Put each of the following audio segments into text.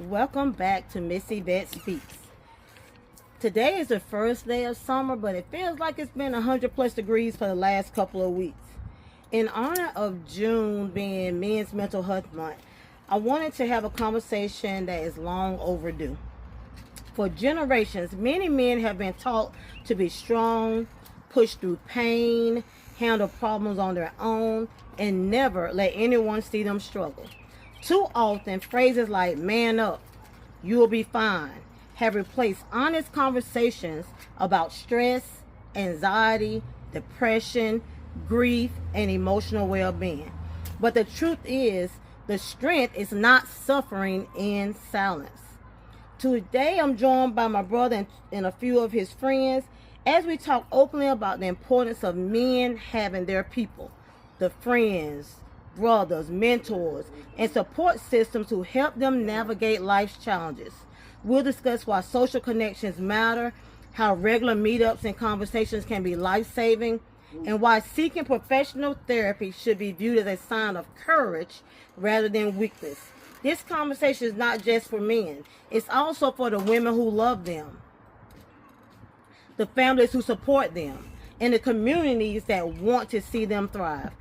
Welcome back to Missy Vet Speaks. Today is the first day of summer, but it feels like it's been 100 plus degrees for the last couple of weeks. In honor of June being Men's Mental Health Month, I wanted to have a conversation that is long overdue. For generations, many men have been taught to be strong, push through pain, handle problems on their own, and never let anyone see them struggle. Too often, phrases like "man up," "you'll be fine," have replaced honest conversations about stress, anxiety, depression, grief, and emotional well-being. But the truth is, the strength is not suffering in silence. Today, I'm joined by my brother and a few of his friends as we talk openly about the importance of men having their people, the friends, brothers, mentors, and support systems to help them navigate life's challenges. We'll discuss why social connections matter, how regular meetups and conversations can be life-saving, and why seeking professional therapy should be viewed as a sign of courage rather than weakness. This conversation is not just for men. It's also for the women who love them, the families who support them, and the communities that want to see them thrive.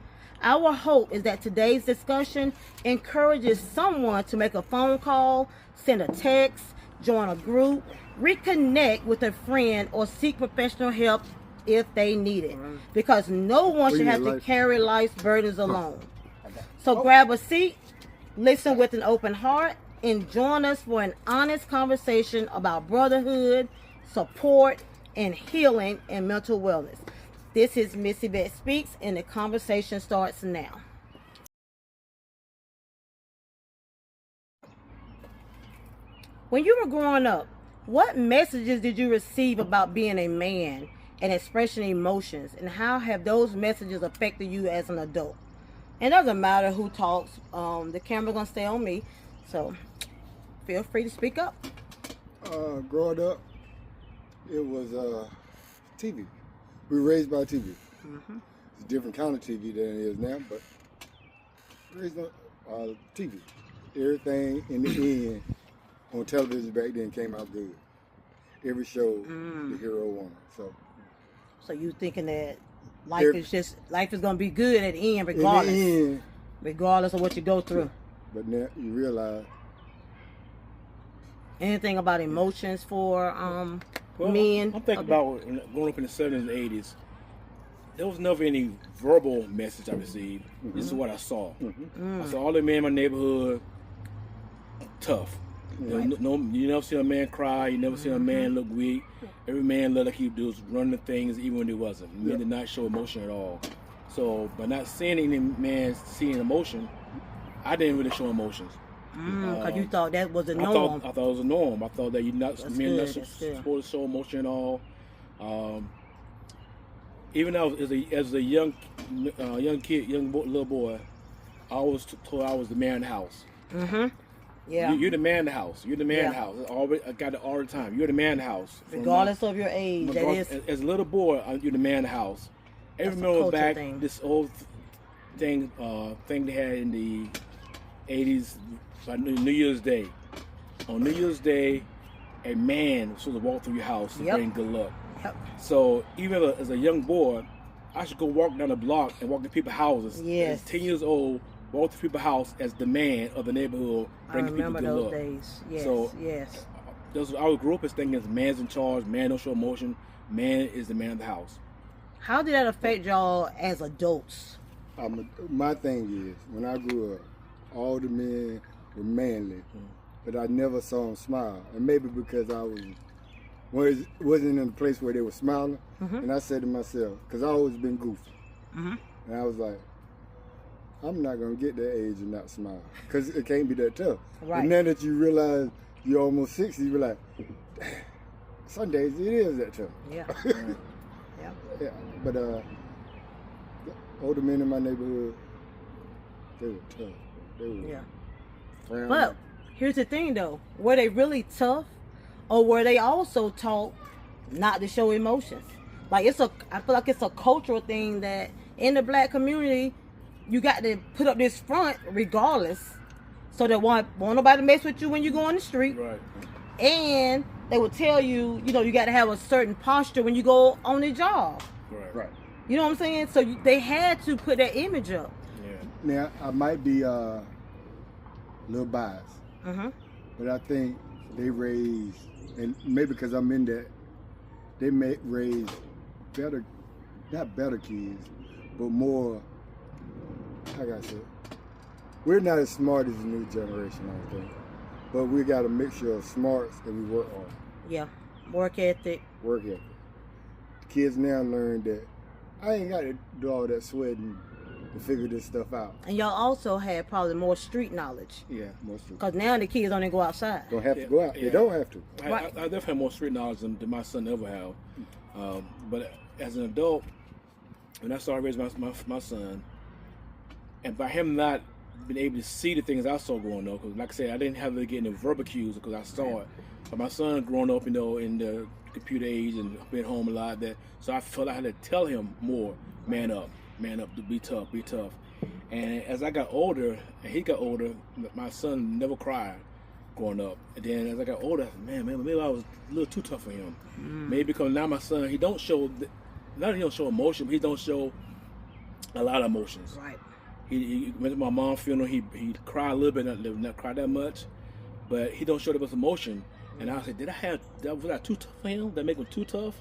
Our hope is that today's discussion encourages someone to make a phone call, send a text, join a group, reconnect with a friend, or seek professional help if they need it. Because no one should have to carry life's burdens alone. So grab a seat, listen with an open heart, and join us for an honest conversation about brotherhood, support, and healing and mental wellness. This is Missy Vet Speaks, and the conversation starts now. When you were growing up, what messages did you receive about being a man and expressing emotions, and how have those messages affected you as an adult? It doesn't matter who talks. The camera's gonna stay on me, so feel free to speak up. Growing up, it was TV. We were raised by TV. Mm-hmm. It's a different kind of TV than it is now, but raised on TV. Everything in the end on television back then came out good. Every show, the hero won. So you thinking that life is gonna be good at the end, regardless, in the end, regardless of what you go through. But now you realize anything about emotions for men? I'm thinking about growing up in the 70s and 80s. There was never any verbal message I received. This is what I saw. I saw all the men in my neighborhood tough. You never see a man cry. You never see a man look weak. Every man looked like he was running the things even when he wasn't. Men did not show emotion at all. So by not seeing any man seeing emotion, I didn't really show emotions. Because you thought that was a norm. I thought it was a norm. I thought that men not supposed to show emotion at all. Even as a young kid, little boy, I always told I was the man in the house. Yeah. You're the man in the house. You're the man in the house. I got it all the time. You're the man in the house. Regardless of your age. As a little boy, you're the man in the house. I remember back this old thing they had in the 80s, by New Year's Day. On New Year's Day, a man was supposed to walk through your house to bring good luck. So even as a young boy, I should go walk down the block and walk to people's houses. Yes. As 10 years old, walk to people's house as the man of the neighborhood, bringing people good luck. I remember those days. Yes. So yes. I grew up as thinking man's in charge, man don't show emotion, man is the man of the house. How did that affect y'all as adults? My thing is, when I grew up, all the men were manly, but I never saw them smile. And maybe because I wasn't in a place where they were smiling, and I said to myself, because I always been goofy, and I was like, I'm not going to get that age and not smile, because it can't be that tough. Right. And now that you realize you're almost 60, you're like, some days it is that tough. Yeah. Yeah. But the older men in my neighborhood, they were tough. They were frowning. But here's the thing, though. Were they really tough, or were they also taught not to show emotions? Like I feel like it's a cultural thing that in the black community, you got to put up this front regardless, so they won't nobody mess with you when you go on the street. Right. And they will tell you, you know, you got to have a certain posture when you go on the job. Right. You know what I'm saying? So they had to put that image up. Yeah. Now, I might be a little biased, but I think they raised, and maybe because I'm in that, they may raise better, not better kids, but more, how can I say, we're not as smart as the new generation, I think, but we got a mixture of smarts that we work on. Yeah, work ethic. Work ethic. Kids now learn that I ain't got to do all that sweating to figure this stuff out. And y'all also had probably more street knowledge. Yeah, most of Because now the kids don't even go outside. don't have to go out. Yeah. They don't have to. I definitely have more street knowledge than my son ever have. But as an adult, when I started raising my son, and by him not being able to see the things I saw growing up, because like I said, I didn't have to get any verbal cues because I saw it. But my son growing up, you know, in the computer age and been home a lot, so I felt I had to tell him more, man up, be tough. And as I got older, and he got older, my son never cried growing up. And then as I got older, I said, man, maybe I was a little too tough for him. Maybe because now my son, he don't show, not he don't show emotion, but he don't show a lot of emotions. Right. He went to my mom's funeral, he cried a little bit, not cry that much, but he don't show that much emotion. And I said, was I too tough for him? Did I make him too tough?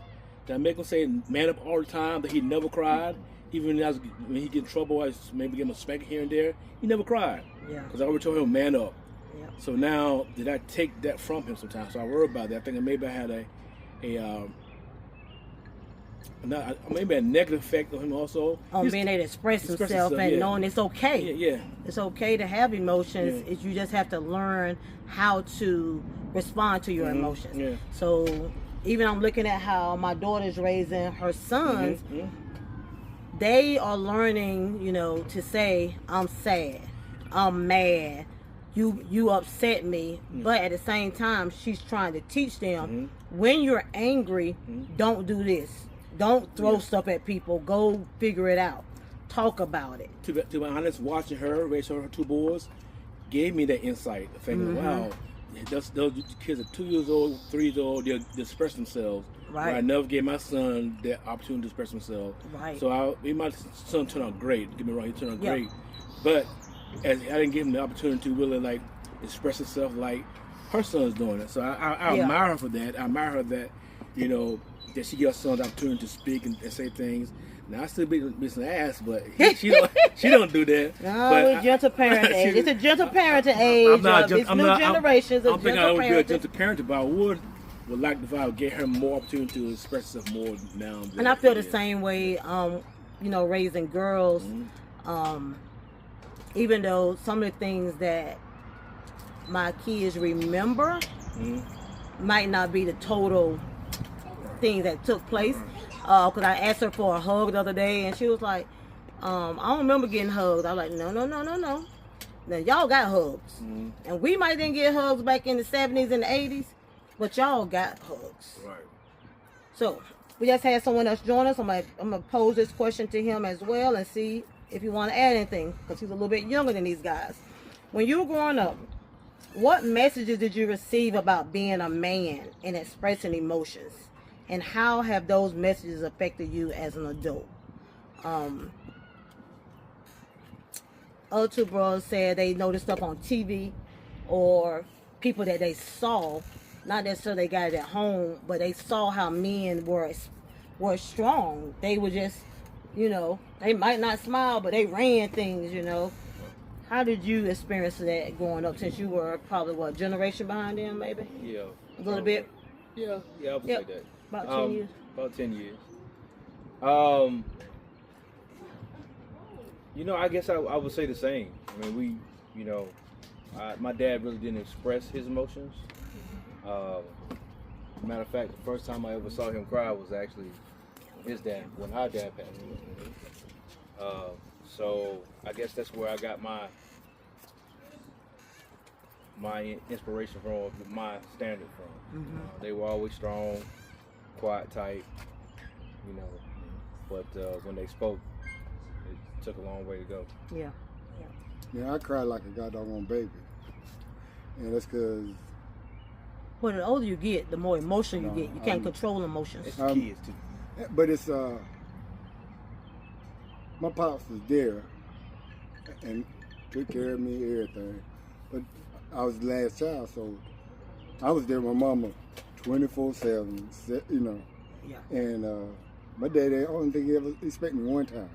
Did I make him say man up all the time, that he never cried? Even when he get in trouble, I maybe give him a spank here and there. He never cried. Yeah. Because I always told him, man up. Yeah. So now, did I take that from him sometimes? So I worry about that. I think maybe I had maybe a negative effect on him also. On being able to express himself and knowing it's okay. Yeah. It's okay to have emotions. Yeah. You just have to learn how to respond to your emotions. Yeah. So even I'm looking at how my daughter's raising her sons. They are learning, you know, to say, I'm sad, I'm mad, you upset me. But at the same time, she's trying to teach them, when you're angry, don't do this. Don't throw stuff at people. Go figure it out. Talk about it. To be honest, watching her raise her two boys gave me that insight. Thinking, wow, those kids are 2 years old, 3 years old, they express themselves. Right. I never gave my son that opportunity to express himself. Right. So my son turned out great. Don't get me wrong, he turned out great. But as I didn't give him the opportunity to really like express himself like her son's doing it. So I admire her for that. I admire her that, you know, that she gives her son the opportunity to speak and say things. Now I still be some ass, but she don't do that. No, but it's gentle parenting age. It's a gentle parenting age. It's new generations. I don't think I would be a gentle parent, but I would like if I would get her more opportunity to express herself more now. And I feel the same way. You know, raising girls. Even though some of the things that my kids remember might not be the total thing that took place. Because I asked her for a hug the other day, and she was like, I don't remember getting hugged. I was like, no. Now, y'all got hugs. And we might didn't get hugs back in the 70s and the 80s, but y'all got hugs. Right. So, we just had someone else join us. I'm going to pose this question to him as well and see if you want to add anything, because he's a little bit younger than these guys. When you were growing up, what messages did you receive about being a man and expressing emotions? And how have those messages affected you as an adult? Other two brothers said they noticed stuff on TV or people that they saw, not necessarily they got it at home, but they saw how men were strong. They were just, you know, they might not smile, but they ran things, you know. How did you experience that growing up, since you were probably, what, generation behind them, maybe? Yeah. A little bit? Yeah, I would say that. About 10 years? About 10 years. You know, I guess I would say the same. I mean, my dad really didn't express his emotions. Matter of fact, the first time I ever saw him cry was actually his dad, when our dad passed away. So I guess that's where I got my inspiration from, my standard from. They were always strong, quiet type, you know, but when they spoke, it took a long way to go. Yeah. Yeah, I cried like a goddamn baby. And that's because But the older you get, the more emotional you No, get. You can't control emotions. It's Um, kids too. but it's my pops was there and took care of me, everything. But I was the last child, so I was there with my mama 24/7, you know. Yeah. And my daddy, I don't think he ever expected me one time.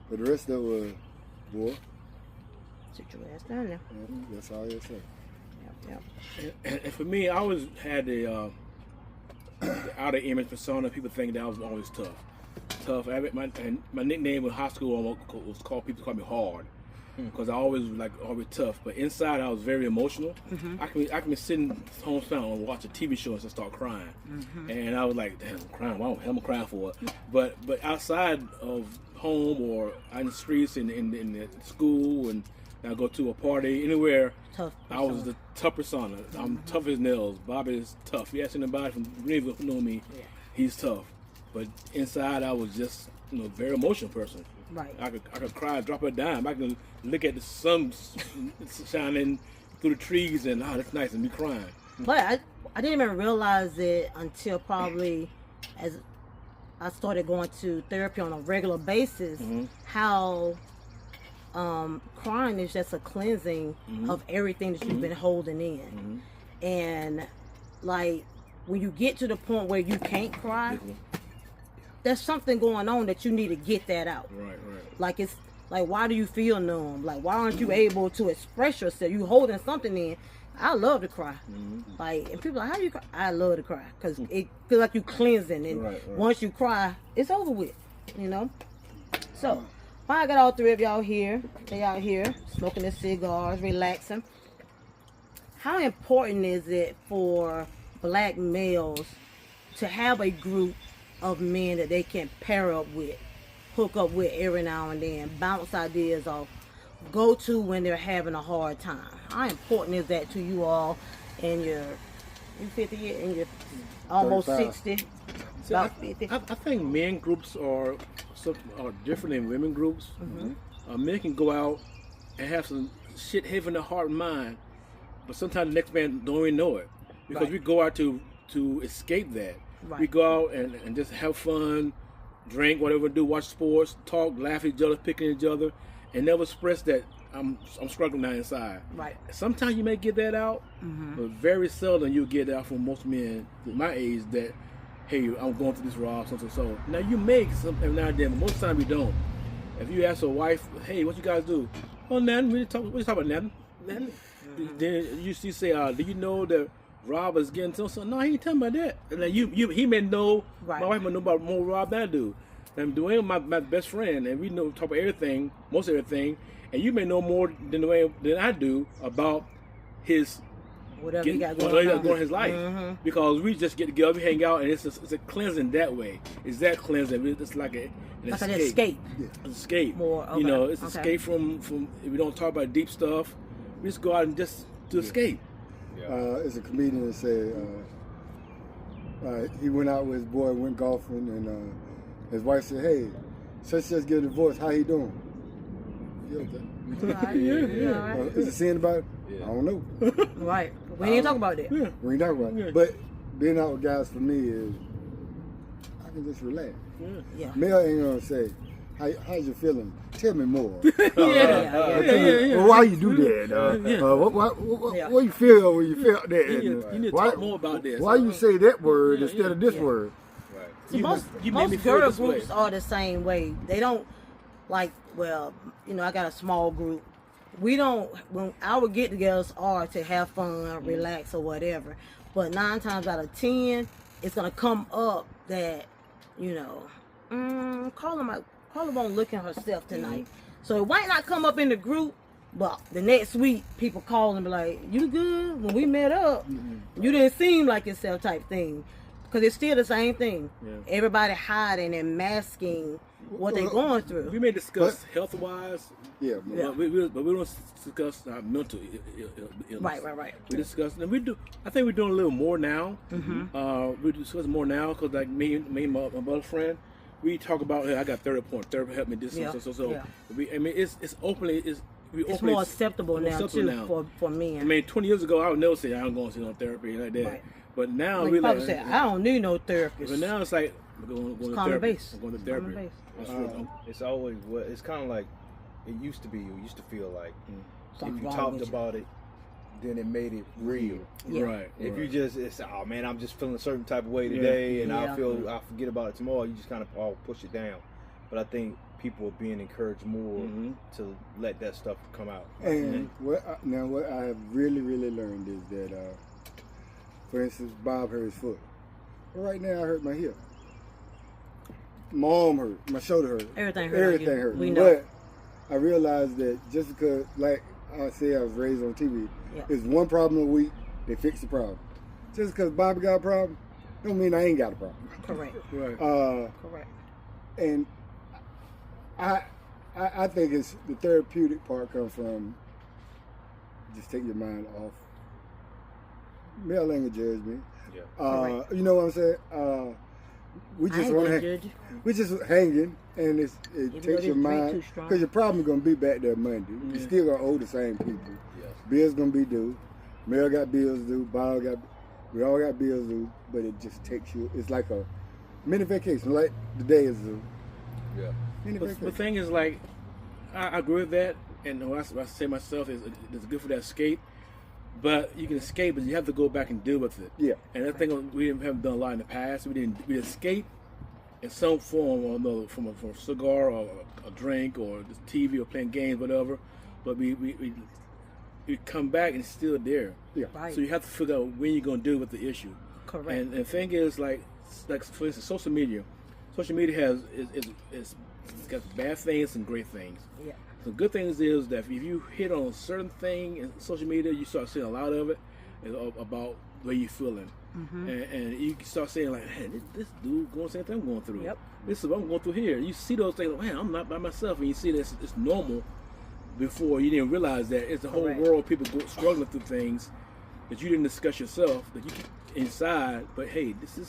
But the rest of it was, boy, Sit your ass down there. and that's all you say. Yep. And for me, I always had the outer image persona. People think that I was always tough. My nickname in high school was called, people called me hard. Because I always was always tough, but inside I was very emotional. I can be sitting home and watch a TV show and just start crying, and I was like, "Damn, I'm crying! Why am I crying for?" But outside of home or on the streets in the school, and I go to a party anywhere, Tough. I was the tough persona. I'm tough as nails. Bobby is tough. You ask anybody from Greenville who know me, he's tough. But inside I was just very emotional person. Right. I could cry, drop a dime. I can look at the sun shining through the trees and that's nice, and me crying. But I didn't even realize it until probably as I started going to therapy on a regular basis, how crying is just a cleansing of everything that you've been holding in. And like when you get to the point where you can't cry, there's something going on that you need to get that out. Right. Like it's like, why do you feel numb? Like, why aren't you able to express yourself? You holding something in. I love to cry. Like, and people are like, how you cry? I love to cry because it feels like you cleansing, and once you cry, it's over with. So, why I got all three of y'all here? They out here smoking their cigars, relaxing. How important is it for black males to have a group of men that they can pair up with, hook up with every now and then, bounce ideas off, go to when they're having a hard time? How important is that to you all in your 50 years, in your almost 35. 60, See, about 50? I think men groups are different than women groups. Men can go out and have some shit heavy in their heart and mind, but sometimes the next man don't even know it because Right. we go out to escape that. Right. We go out and just have fun, drink, whatever we do, watch sports, talk, laugh at each other, pick at each other, and never express that I'm struggling now inside. Right. Sometimes you may get that out, but very seldom you get that out from most men my age that, hey, I'm going through this raw, so. Now you make something now and then, but most of the time we don't. If you ask a wife, hey, what you guys do? Oh, nothing. We talk about nothing. Then you see say, do you know that Rob is getting so? No, he ain't talking about that. And then he may know, Right. my wife may know about more Rob than I do. And Dwayne, my best friend, and we know talk about everything, most everything, and you may know more than Dwayne than I do about his Whatever you got whatever going he got on. going in his life, because we just get together, we hang out, and it's a cleansing that way. It's that cleansing. It's like an Like an escape. escape. An escape. More, You know, okay, it's okay. escape from. If we don't talk about deep stuff, we just go out and just to escape. It's a comedian that said he went out with his boy, went golfing, and his wife said, "Hey, such just get a divorce. How he doing?" You okay? Right. Yeah, all right. Is it saying about it? Yeah. I don't know. Right. We ain't talk about that. Yeah. We ain't talking about Yeah. it. But being out with guys for me is I can just relax. Yeah. Mel ain't gonna say, how's you feeling? Tell me more. Yeah. Well, why you do that? What you feel when you felt that? You need to Why- talk more about this. Why you say that word instead of this Yeah. word? Right. See, You most made me feel girl this way. groups are the same way. They don't like. Well, I got a small group. We don't. When our get-togethers are to have fun, relax, or whatever. But 9 times out of 10, it's gonna come up that Carla won't look at herself tonight. So it might not come up in the group, but the next week people call and be like, "You good? When we met up, you didn't seem like yourself," type thing. Because it's still the same thing. Yeah. Everybody hiding and masking what they're going through. We may discuss health-wise, Yeah, Yeah. but we don't discuss our mental illness. Right. We discuss, and we do. I think we're doing a little more now. We discuss more now because, like me and my other friend, we talk about. Hey, I got 30 points. Therapy helped me this. Yeah. So. Yeah. It's openly. It's more acceptable now acceptable too now. for men. I mean, 20 years ago, I would never say I'm going to see no therapy like that. Right. But now Like we probably say, I don't need no therapist. But now it's like we're going to common therapy. base. I'm going to Common therapy. base. It's always what it's kind of like. It used to be. You used to feel like Something if you wrong talked with you. about it, then it made it real. Yeah. Right. If right. you just, it's oh man, I'm just feeling a certain type of way today, and Yeah. I'll forget about it tomorrow. You just kind of all push it down. But I think people are being encouraged more to let that stuff come out. And what I have really learned is that, for instance, Bob hurt his foot. But right now I hurt my hip. My arm hurt, my shoulder hurt. Everything hurt. Everything on you. hurt. We know. But I realized that just because, like I say, I was raised on TV, Yeah. it's one problem a week, they fix the problem. Just because Bobby got a problem, don't mean I ain't got a problem. Correct. Right. Correct. And I think it's the therapeutic part comes from just take your mind off. Male ain't gonna judge me. Yeah. You know what I'm saying? We I just ain't want gonna to judge you. we just hanging, and it Even takes though your this drink mind too strong. because your problem gonna be back there Monday. You still gonna owe the same people. Yes. Bills gonna be due. Mel got bills due. Bob got. We all got bills due, but it just takes you. It's like a mini vacation, like the day is due. Yeah. Mini But vacation. the thing is, like, I agree with that, and what I say myself is it's good for that escape. But you can escape, but you have to go back and deal with it. Yeah. And I think we haven't done a lot in the past. We escape in some form or another, from a cigar or a drink or just TV or playing games, whatever. But we come back and it's still there. Yeah. Right. So you have to figure out when you're gonna deal with the issue. Correct. And the thing is, like for instance, social media. Social media has it's got bad things and great things. Yeah. The good things is that if you hit on a certain thing in social media, you start seeing a lot of it about the way you're feeling. And you start saying like, hey, this dude going through the same thing I'm going through. Yep. This is what I'm going through here. You see those things, like, man, I'm not by myself. And you see this, it's normal before you didn't realize that it's a whole Correct. world of people struggling through things that you didn't discuss yourself, that you keep inside. But hey, this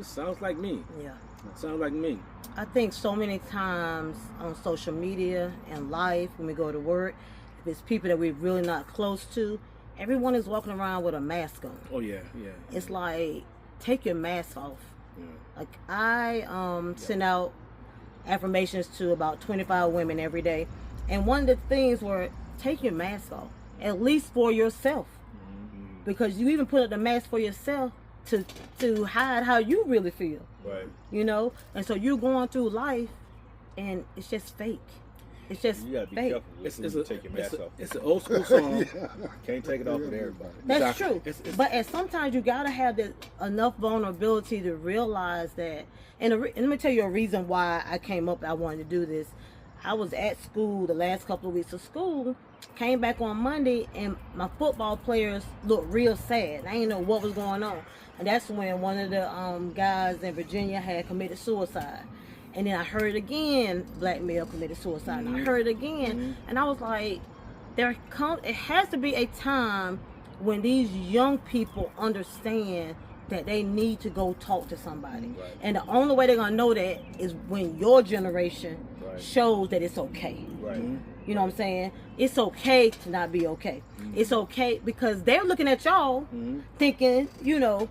sounds like me. Yeah. It sounds like me. I think so many times on social media and life, when we go to work, if it's people that we're really not close to, everyone is walking around with a mask on. Oh yeah. It's like, take your mask off. Yeah. Like I send out affirmations to about 25 women every day, and one of the things were take your mask off, at least for yourself, because you even put up the mask for yourself to hide how you really feel. Right. You know, and so you're going through life, and it's just fake. It's just You gotta be fake. careful with who you take your mask off. It's an old school song. Can't take it off with everybody. That's Exactly. true. But at sometimes you gotta have enough vulnerability to realize that. And let me tell you a reason why I came up. I wanted to do this. I was at school the last couple of weeks of school. Came back on Monday, and my football players looked real sad. I didn't know what was going on, and that's when one of the guys in Virginia had committed suicide. And then I heard again, black male committed suicide. And I heard it again, and I was like, it has to be a time when these young people understand that they need to go talk to somebody. Right. And the only way they're gonna know that is when your generation Right. shows that it's okay. Right. You know what I'm saying? It's okay to not be okay. It's okay because they're looking at y'all thinking, you know,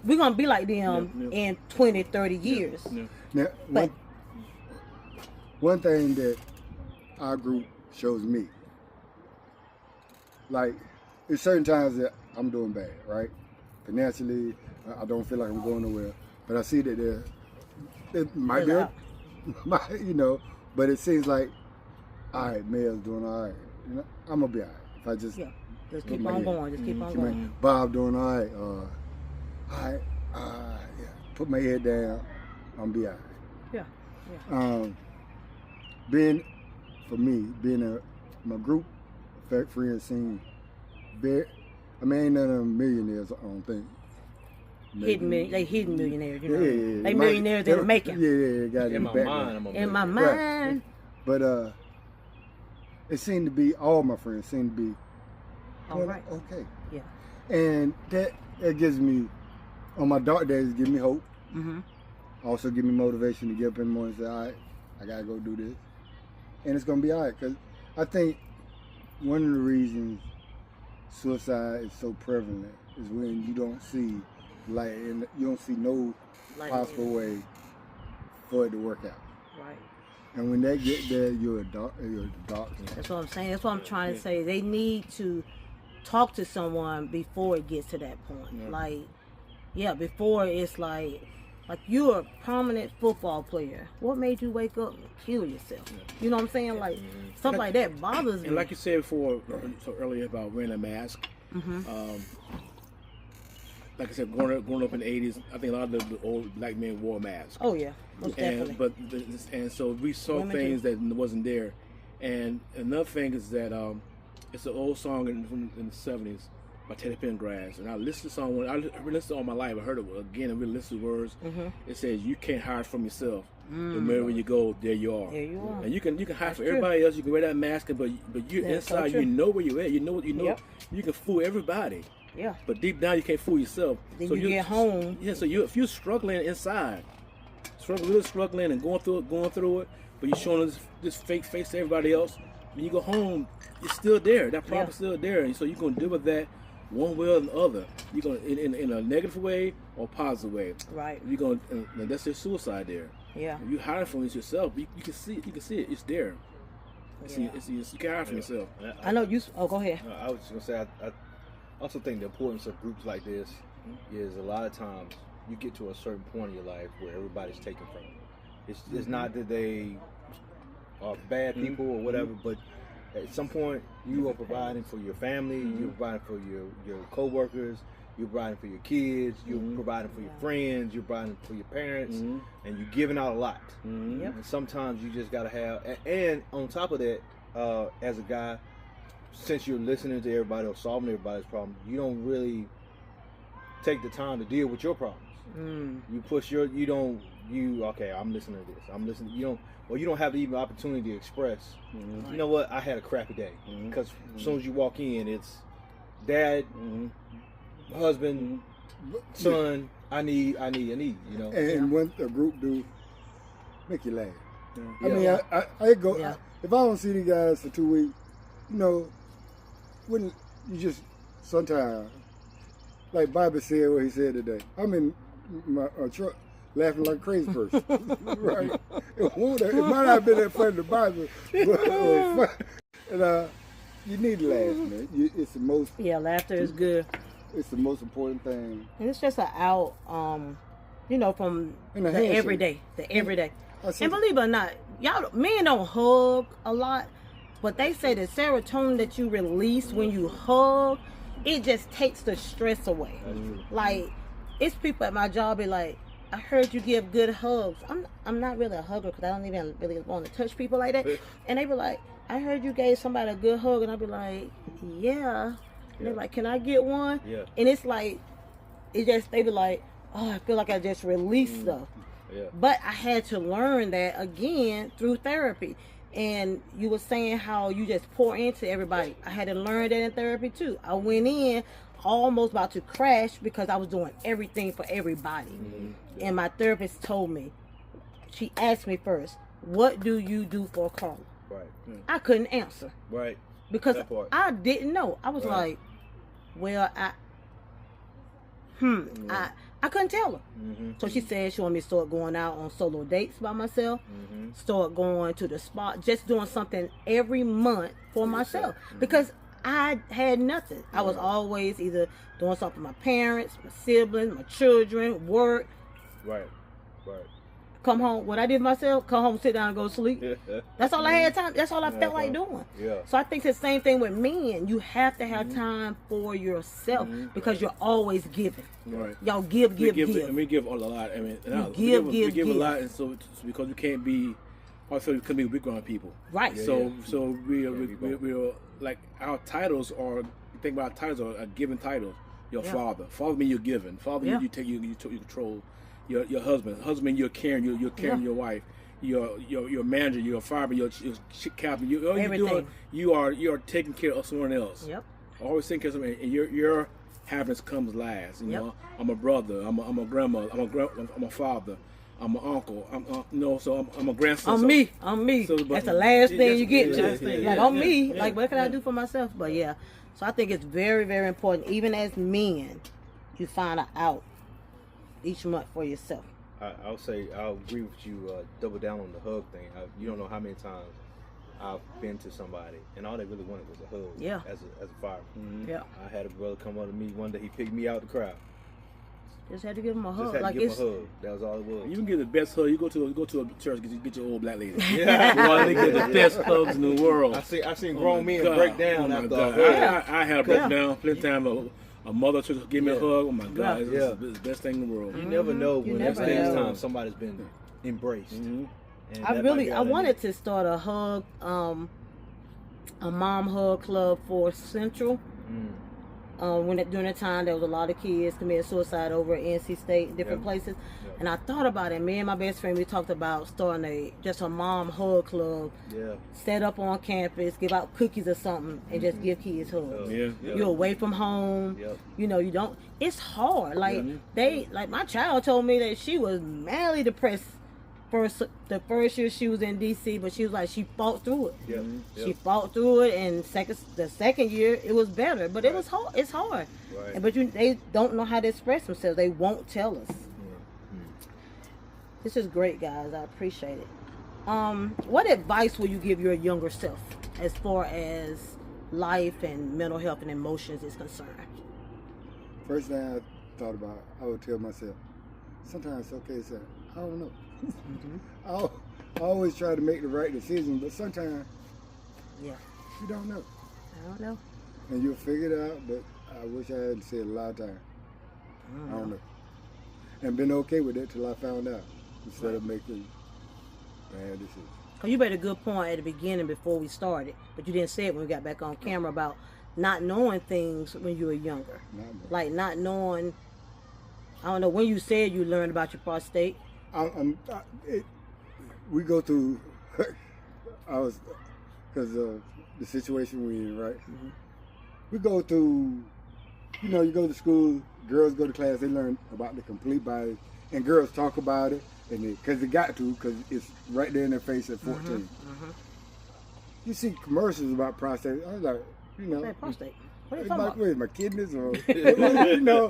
we're gonna be like them Yeah. in 20, 30 years. Yeah. Now, But- one thing that our group shows me, like, there's certain times that I'm doing bad, right? Financially, I don't feel like I'm going nowhere, but I see that it might be, There's you know, but it seems like, all right, Mel's doing all right. You know, I'm gonna be all right if I just Yeah. Just put keep my on head- going. Just keep on going. Bob doing all right. All right, yeah. Put my head down. I'm be all right. Yeah. Being in my group, friends scene, I mean, ain't none of them millionaires, I don't think. Hidden millionaires, you know. Yeah. They millionaires in the making. Yeah, got it In my back mind, I'm a In my millionaire. mind. But it seemed to be, all my friends seem to be All doing right. okay. Yeah. And that gives me, on my dark days, give me hope. Mm-hmm. Also give me motivation to get up in the morning and say, all right, I gotta go do this. And it's gonna be all right, because I think one of the reasons suicide is so prevalent is when you don't see light and you don't see no possible way for it to work out. Right. And when they get there, you're a doctor. That's what I'm saying. That's what I'm trying to say. They need to talk to someone before it gets to that point. Yeah. Like, before it's like you're a prominent football player. What made you wake up and kill yourself? You know what I'm saying? Like, stuff like that bothers me. And like you said before, so earlier about wearing a mask. Like I said, growing up in the 80s, I think a lot of the old black men wore masks. Oh yeah, most definitely. And so we saw things that wasn't there. And another thing is that it's an old song in the 70s by Teddy Pendergrass. And I listened to the song, I listened to it all my life. I heard it again and really listened to the words. It says, you can't hide from yourself. No matter where you go, there you are. There you are. And you can hide from everybody else. You can wear that mask, but you inside, you know where you're at. You know. Yep. You can fool everybody. Yeah. But deep down, you can't fool yourself. Then you get home. Yeah. So if you're struggling inside, really struggling and going through it, but you're showing this fake face to everybody else, when you go home, it's still there. That problem's still there. And so you're gonna deal with that one way or the other. You're gonna in a negative way or positive way. Right. You're gonna. And that's your suicide there. Yeah. If you hide from it yourself, you can see it. You can see it. It's there. You can hide from yourself. I know you. Oh, go ahead. I was just gonna say I also think the importance of groups like this is a lot of times you get to a certain point in your life where everybody's taken from you. It's not that they are bad people or whatever, but at some point you are providing for your family, you're providing for your co-workers, you're providing for your kids, you're providing for your friends, you're providing for your parents, and you're giving out a lot. Yep. And sometimes you just gotta have, and on top of that, as a guy, since you're listening to everybody or solving everybody's problem, you don't really take the time to deal with your problems. You push okay, I'm listening to this. I'm listening. You don't have the even opportunity to express. You know what? I had a crappy day. Because as soon as you walk in, it's dad, husband, son. I need. You know. And when a group do make you laugh. Yeah. I mean, I go if I don't see these guys for 2 weeks, you know, wouldn't you just sometimes, like Bobby said what he said today, I'm in my truck laughing like a crazy person. Right? It might not have been that funny to Bobby, but it was fun. And you need to laugh, man. It's the most. Yeah, laughter is good. It's the most important thing. And it's just an out, from the everyday. And believe it or not, men don't hug a lot, but they say the serotonin that you release when you hug, it just takes the stress away. Like, it's people at my job be like, I heard you give good hugs. I'm not really a hugger because I don't even really want to touch people like that. And they be like, I heard you gave somebody a good hug, and I be like, yeah. And they're like, can I get one? Yeah. And it's like, they be like, oh, I feel like I just released stuff. Yeah. But I had to learn that again through therapy. And you were saying how you just pour into everybody. I had to learn that in therapy too. I went in almost about to crash because I was doing everything for everybody. And my therapist told me, she asked me first, what do you do for Carla? Right. I couldn't answer. Right. Because I didn't know. I was like, well, I couldn't tell her. So she said she wanted me to start going out on solo dates by myself, start going to the spot, just doing something every month for myself. Because I had nothing. I was always either doing something for my parents, my siblings, my children, work. Right. Come home. What I did myself, come home, sit down, and go to sleep. That's all I had time. That's all I felt like doing. Yeah. So I think it's the same thing with men. You have to have time for yourself because you're always giving. Right. Y'all give. And we give a lot. I mean, we give a lot, and so it's because we can't be. Also, we couldn't be big grown people. Right. So we're like our titles are. You think about our titles are given titles. Your father. Father means you're giving. Father means you control. Your husband, you're caring your wife. Your manager, your fireman, your captain. Everything. You are taking care of someone else. Yep. Always taking care of someone, and your happiness comes last. You know, I'm a brother. I'm a grandmother. I'm a father. I'm an uncle. I'm a grandson. I'm me. So, but- that's the last Yeah, thing that's you get the to. last thing, Like yeah, on yeah, me. yeah, Like what can I yeah. do for myself? But yeah. So I think it's very, very important, even as men, you find out each month for yourself. I'll say I'll agree with you. Double down on the hug thing. You don't know how many times I've been to somebody and all they really wanted was a hug. Yeah. As a fireman. Yeah. I had a brother come up to me one day. He picked me out the crowd. Just had to give him a Just hug. had Like to give it's him a hug. That was all it was. You can get the best hug. You go to a church, get your old black lady. Yeah. Boy, they get the best hugs in the world. I seen Oh grown my men God. break down Oh my after God. a hug. I had a breakdown plenty of time. A mother to give me a Yeah. hug. Oh my God, Yeah. it's the best thing in the world. You never know You when never that's the last know. time somebody's been embraced. Mhm. And I that might really be I all they wanted need. to start a hug a mom hug club for Central. During the time there was a lot of kids committing suicide over at NC State, different Yep. places, Yep. and I thought about it. Me and my best friend, we talked about starting just a mom hug club, Yeah. set up on campus, give out cookies or something, and just give kids hugs. Yeah. You're away from home. Yep. You know, you don't. It's hard. Like Yeah. like my child told me that she was madly depressed the first year she was in DC, but she was like she fought through it. Yep. She fought through it, and the second year it was better, but it was hard. It's hard. Right. But they don't know how to express themselves. They won't tell us. This is great, guys. I appreciate it. What advice will you give your younger self as far as life and mental health and emotions is concerned? First thing I thought about, I would tell myself, sometimes it's okay to say, I don't know. I always try to make the right decision, but sometimes Yeah, you don't know. I don't know. And you'll figure it out, but I wish I hadn't said it a lot of times. I don't know. And been okay with it till I found out, instead of making bad decisions. Cause you made a good point at the beginning before we started, but you didn't say it when we got back on camera about not knowing things when you were younger. Like not knowing. I don't know when you said you learned about your prostate. We go through. Because of the situation we're in, right? We go through. You know, you go to school. Girls go to class. They learn about the complete body, and girls talk about it, and because they got to, because it's right there in their face at 14. You see commercials about prostate. I was like, you know, Hey, prostate. What are you my, talking about? where's my kidneys or you know,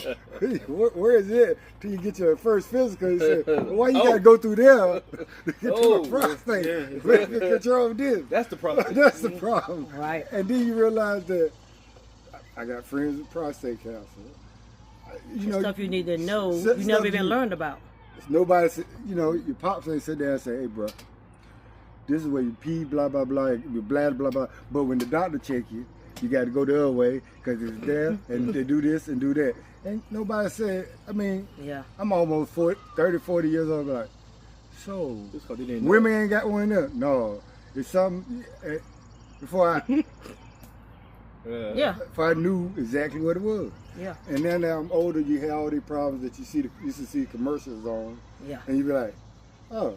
where is it till you get your first physical? You say, well, why you gotta go through there to get to a prostate? To control this. That's the problem. That's the problem. Right. And then you realize that I got friends with prostate cancer. You know, Stuff you need to know. You stuff never even you- learned about. Nobody, you know, your pops ain't sit there and say, hey, bro, this is where you pee, blah, blah, blah, your bladder, blah, blah. But when the doctor check you, you got to go the other way because it's there and they do this and do that. And nobody said, I mean, Yeah. I'm almost 30, 40 years old. Like, so Just 'cause they didn't know. women ain't got one there? No. It's something, before I Yeah. before I knew exactly what it was. Yeah. And then now I'm older, you have all these problems that you used to see commercials on. Yeah. And you be like, oh,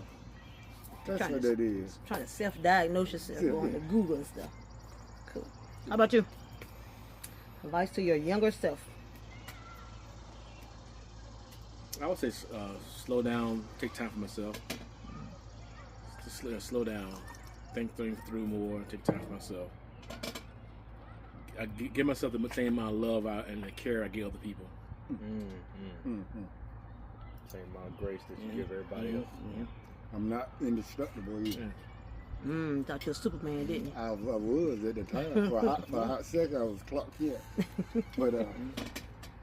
that's Trying what to- that is. Trying to self-diagnose yourself, Yeah. going to Google and stuff. Cool. How about you? Advice to your younger self. I would say slow down, take time for myself. Just slow down, think things through more, take time for myself. I give myself the same amount of love and the care I give other people. Mm-hmm. Same amount of grace that you give everybody else. I'm not indestructible either. Thought you were Superman, didn't you? I was at the time. For a hot second, I was Clark Kent. But,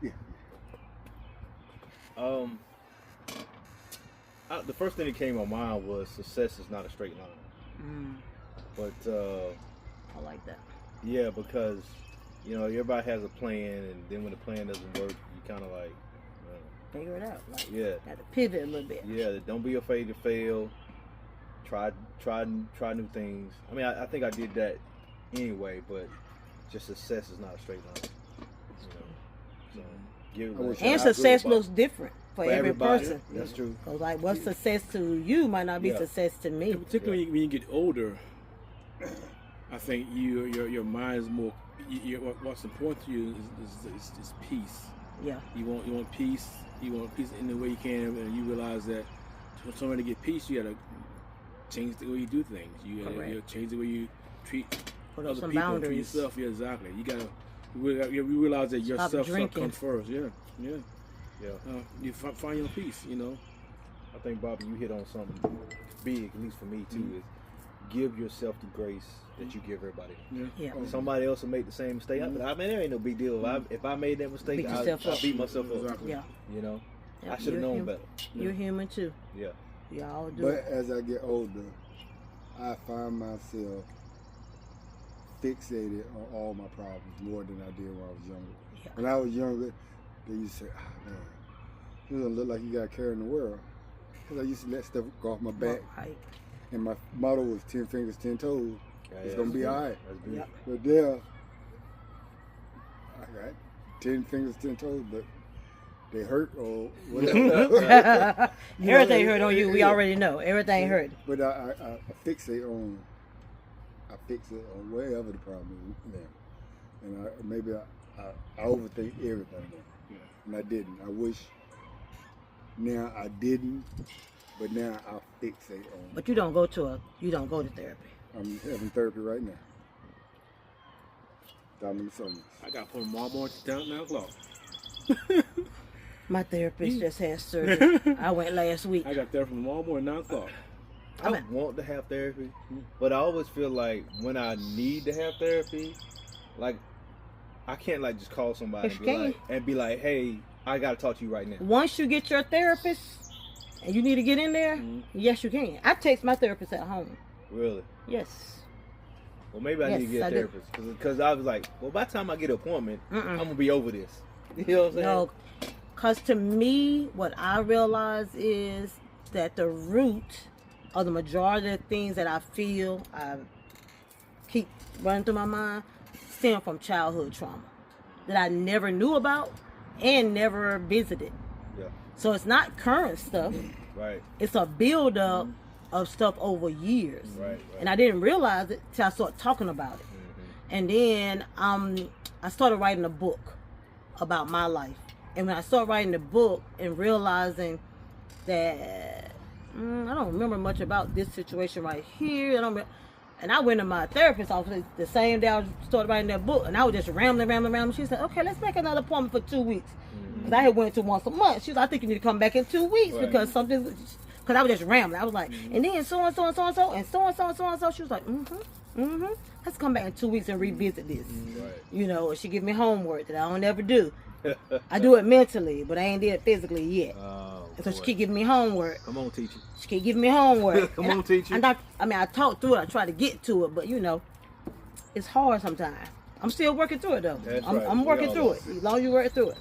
yeah. The first thing that came to my mind was success is not a straight line. But I like that. yeah, because you know everybody has a plan, and then when the plan doesn't work, you kind of like Figure it out. Like, yeah, got to pivot a little bit. yeah. Don't be afraid to fail. Try new things. I mean, I think I did that anyway, but just success is not a straight line. You know, so give I wish And I feel success about- looks different for every everybody. person. That's true. Cause like what's success to you might not be Yeah. success to me. Particularly when you get older, I think your mind is more. What's important to you is peace. Yeah. You want peace. You want peace in the way you can, and you realize that for somebody to get peace, you gotta change the way you do things. You gotta change the way you treat Put up other some people, treat boundaries. yourself. Yeah, exactly. You realize that Stop yourself drinking. comes first. Yeah. Yeah. You find your peace. You know. I think, Bobby, you hit on something big, at least for me too, is give yourself the grace that you give everybody. Yeah. Somebody else will make the same mistake. I mean, there ain't no big deal. If I made that mistake, Beat I yourself up. beat myself up. Exactly. Yeah. You know, Yeah, I should have you're known human. better. You're human too. Yeah. Y'all do. But as I get older, I find myself fixated on all my problems more than I did when I was younger. Yeah. When I was younger, they used to say, "Ah, man, you don't look like you got care in the world." Because I used to let stuff go off my back. Right. And my motto was 10 fingers, 10 toes. It's going to be all right. That's good. Yep. But there, I got 10 fingers, 10 toes, but they hurt or whatever. Everything hurt on you. We Yeah. already know. Everything hurt. But I fixate on, wherever the problem is now. And maybe I overthink everything now. Yeah. And I didn't. I wish now I didn't, but now I fixate on. But you don't go to therapy. I'm having therapy right now. Down in the summers. I got put tomorrow morning down at 9 o'clock. My therapist just had surgery. I went last week. I got therapy tomorrow morning 9 o'clock. I want to have therapy, but I always feel like when I need to have therapy, like I can't like just call somebody Yes, and be like, hey, I got to talk to you right now. Once you get your therapist and you need to get in there, yes, you can. I text my therapist at home. Really? Yes. Well, maybe I need to Yes, get a I do. therapist because I was like, well, by the time I get an appointment, Mm-mm. I'm gonna be over this. You know what I'm saying? No, because to me, what I realize is that the root of the majority of the things that I feel, I keep running through my mind, stem from childhood trauma that I never knew about and never visited. Yeah. So it's not current stuff. Right. It's a buildup of stuff over years. Right. And I didn't realize it till I started talking about it. And then I started writing a book about my life. And when I started writing the book and realizing that I don't remember much about this situation right here. And I went to my therapist's office the same day I started writing that book. And I was just rambling. She said, okay, let's make another appointment for 2 weeks. Because I had went to once a month. She was like, I think you need to come back in 2 weeks Right. because something... Because I was just rambling. I was like, and then so-and-so and so-and-so and so-and-so and so-and-so. She was like, let's come back in 2 weeks and revisit this. Right. You know, she give me homework that I don't ever do. I do it mentally, but I ain't did it physically yet. Oh, And so she boy. keep giving me homework. Come on, teacher. She keep giving me homework. Come And on, teacher. I talk through it. I try to get to it, but you know, it's hard sometimes. I'm still working through it though. That's I'm, right. I'm We working all through are. it. As long as you work through it.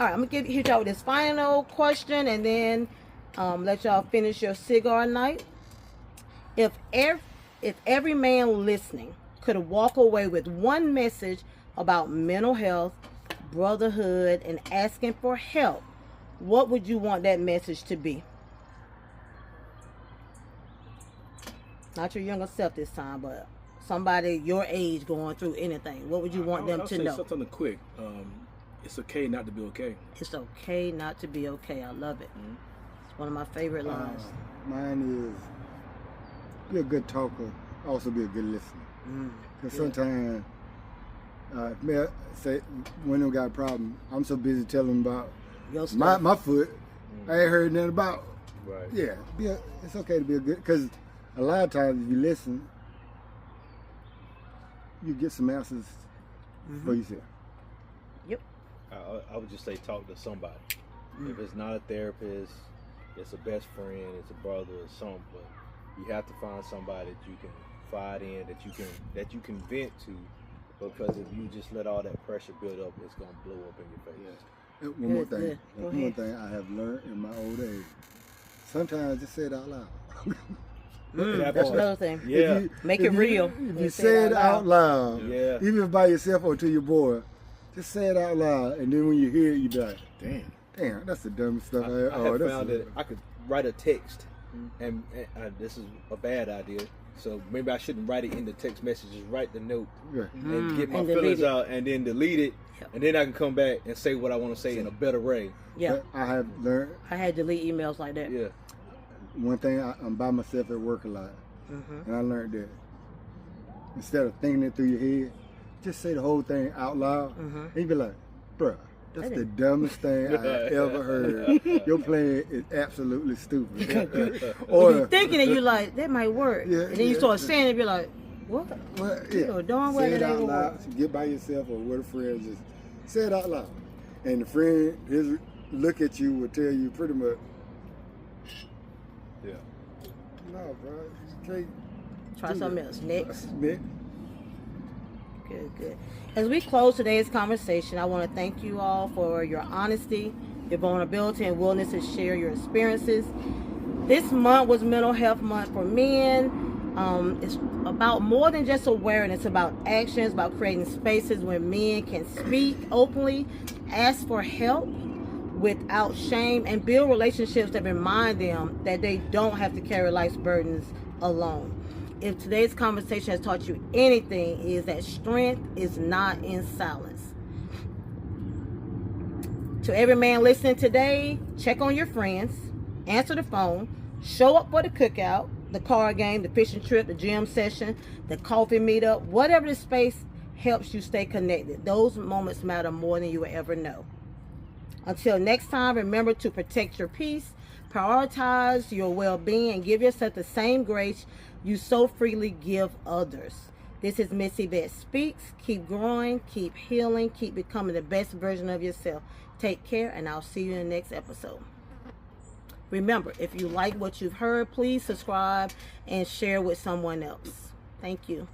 All right, I'm gonna hit y'all with this final question, and then let y'all finish your cigar night. If every man listening could walk away with one message about mental health, brotherhood, and asking for help, what would you want that message to be? Not your younger self this time, but somebody your age going through anything. What would you want them I'll to say know? something quick. It's okay not to be okay. It's okay not to be okay. I love it. It's one of my favorite lines. Mine is be a good talker, also be a good listener. Because sometimes, me say when they got a problem, I'm so busy telling them about Your stuff. my foot. I ain't heard nothing about. Right. Yeah, it's okay to be a good. Because a lot of times if you listen, you get some answers for yourself. Yep. I would just say talk to somebody. If it's not a therapist, it's a best friend, it's a brother, or something. But you have to find somebody that you can confide in, that you can vent to. Because if you just let all that pressure build up, it's gonna blow up in your face. And one more Good, thing. good. Go One more ahead. thing I have learned in my old age. Sometimes just say it out loud. That That's part. another thing. Yeah. Make it real. If you say it out loud, Yeah. even if by yourself or to your boy, just say it out loud. And then when you hear it, you be like, damn, that's the dumbest stuff I ever. I have found that I could write a text, and this is a bad idea. So maybe I shouldn't write it in the text message. Just write the note and get my And delete feelings it. out, and then delete it, Yep. and then I can come back and say what I want to say in a better way. Yeah. I have learned I had to delete emails like that. Yeah. one thing, I'm by myself at work a lot. And I learned that instead of thinking it through your head, just say the whole thing out loud. And you be like, bruh, that's the dumbest thing I ever heard. Your plan is absolutely stupid. Or you're thinking it, you're like, that might work. Yeah, and then you start saying it, you're like, what? Well, You know, darn well say it it out ain't gonna loud. work. Get by yourself or with a friend, just say it out loud. And the friend, his look at you will tell you pretty much, Yeah. no, bro, you can't Try do something that. else. Next. Next. Good. As we close today's conversation, I want to thank you all for your honesty, your vulnerability, and willingness to share your experiences. This month was Mental Health Month for men. It's about more than just awareness, about actions, about creating spaces where men can speak openly, ask for help without shame, and build relationships that remind them that they don't have to carry life's burdens alone. If today's conversation has taught you anything, is that strength is not in silence. To every man listening today, check on your friends, answer the phone, show up for the cookout, the card game, the fishing trip, the gym session, the coffee meetup, whatever the space helps you stay connected. Those moments matter more than you will ever know. Until next time, remember to protect your peace, prioritize your well-being, and give yourself the same grace you so freely give others. This is Miss Yvette Speaks. Keep growing, keep healing, keep becoming the best version of yourself. Take care, and I'll see you in the next episode. Remember, if you like what you've heard, please subscribe and share with someone else. Thank you.